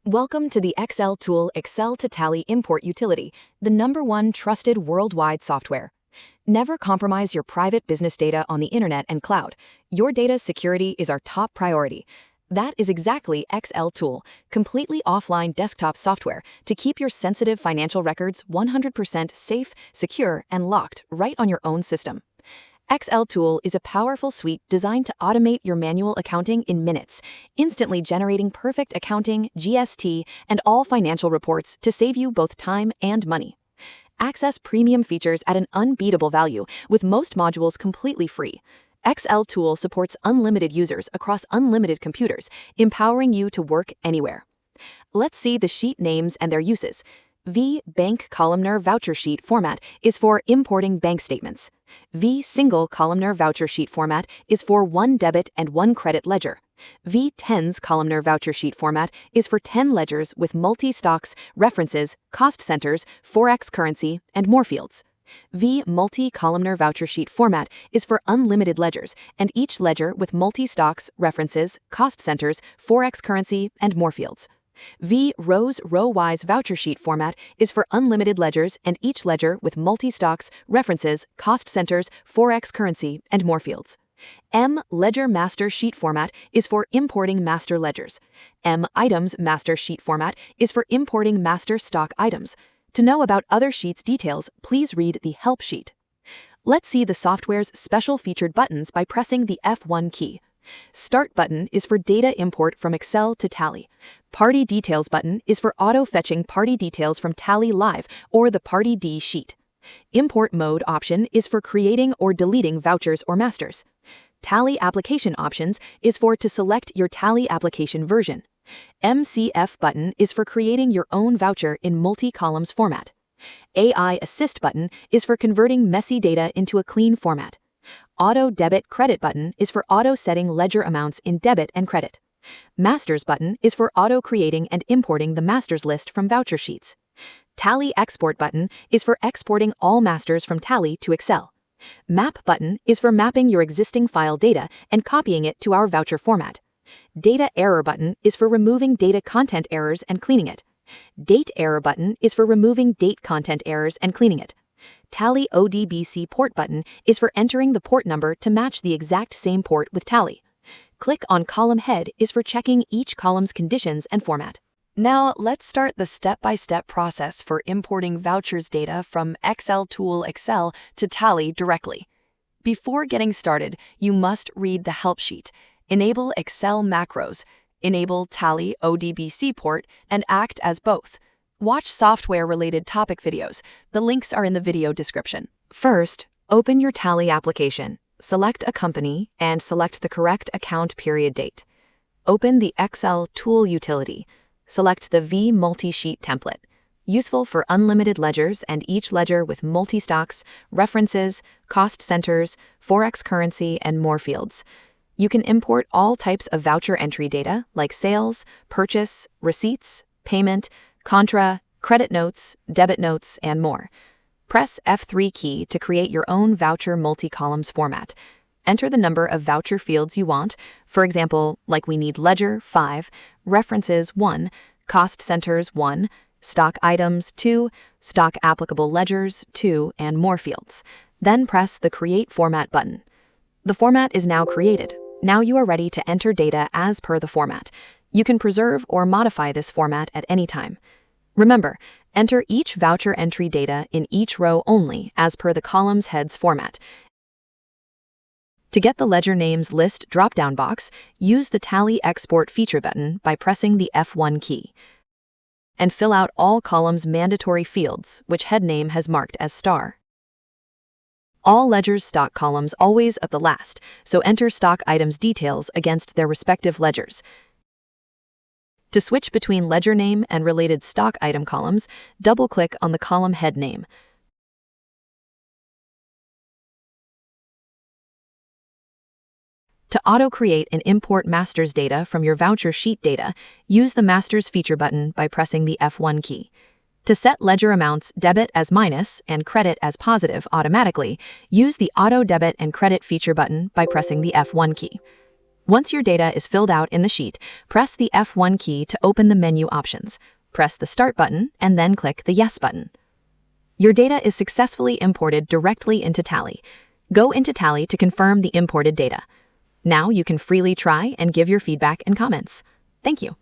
Welcome to the XLTOOL Excel to Tally import utility, the #1 trusted worldwide software. Never compromise your private business data on the internet and cloud. Your data's security is our top priority. That is exactly XLTOOL, completely offline desktop software to keep your sensitive financial records 100% safe, secure, and locked right on your own system. XLTOOL is a powerful suite designed to automate your manual accounting in minutes, instantly generating perfect accounting, GST, and all financial reports to save you both time and money. Access premium features at an unbeatable value, with most modules completely free. XLTOOL supports unlimited users across unlimited computers, empowering you to work anywhere. Let's see the sheet names and their uses. Bank Columnar Voucher Sheet format is for importing bank statements. Single Columnar Voucher Sheet format is for one debit and one credit ledger. Tens Columnar Voucher Sheet format is for 10 ledgers with multi-stocks, references, cost centers, forex currency, and more fields. Multi Columnar Voucher Sheet format is for unlimited ledgers, and each ledger with multi-stocks, references, cost centers, forex currency, and more fields. Row-Wise Voucher Sheet format is for unlimited ledgers and each ledger with multi-stocks, references, cost centers, forex currency, and more fields. Ledger Master Sheet format is for importing master ledgers. Items Master Sheet format is for importing master stock items. To know about other sheets details, please read the Help sheet. Let's see the software's special featured buttons by pressing the F1 key. Start button is for data import from Excel to Tally. Party Details button is for auto-fetching party details from Tally Live or the Party D sheet. Import Mode option is for creating or deleting vouchers or masters. Tally Application options is for to select your Tally application version. MCF button is for creating your own voucher in multi-columns format. AI Assist button is for converting messy data into a clean format. Auto Debit Credit button is for auto-setting ledger amounts in debit and credit. Masters button is for auto-creating and importing the masters list from voucher sheets. Tally Export button is for exporting all masters from Tally to Excel. Map button is for mapping your existing file data and copying it to our voucher format. Data Error button is for removing data content errors and cleaning it. Date Error button is for removing date content errors and cleaning it. Tally ODBC Port button is for entering the port number to match the exact same port with Tally. Click on Column Head is for checking each column's conditions and format. Now, let's start the step-by-step process for importing vouchers data from XLTOOL Excel to Tally directly. Before getting started, you must read the Help sheet, enable Excel macros, enable Tally ODBC Port, and act as both. Watch software-related topic videos. The links are in the video description. First, open your Tally application, select a company, and select the correct account period date. Open the XLTOOL utility. Select the multi-sheet template, useful for unlimited ledgers and each ledger with multi-stocks, references, cost centers, forex currency, and more fields. You can import all types of voucher entry data like sales, purchase, receipts, payment, Contra, credit notes, debit notes, and more. Press F3 key to create your own voucher multi-columns format. Enter the number of voucher fields you want, for example, like we need ledger 5, references 1, cost centers 1, stock items 2, stock applicable ledgers 2, and more fields. Then press the Create Format button. The format is now created. Now you are ready to enter data as per the format. You can preserve or modify this format at any time. Remember, enter each voucher entry data in each row only as per the column's heads format. To get the ledger names list drop-down box, use the Tally Export feature button by pressing the F1 key. And fill out all columns' mandatory fields, which head name has marked as star. All ledgers' stock columns always at the last, so enter stock items details against their respective ledgers. To switch between ledger name and related stock item columns, double-click on the column head name. To auto-create and import masters data from your voucher sheet data, use the Masters feature button by pressing the F1 key. To set ledger amounts debit as minus and credit as positive automatically, use the Auto Debit and Credit feature button by pressing the F1 key. Once your data is filled out in the sheet, press the F1 key to open the menu options. Press the Start button and then click the Yes button. Your data is successfully imported directly into Tally. Go into Tally to confirm the imported data. Now you can freely try and give your feedback and comments. Thank you.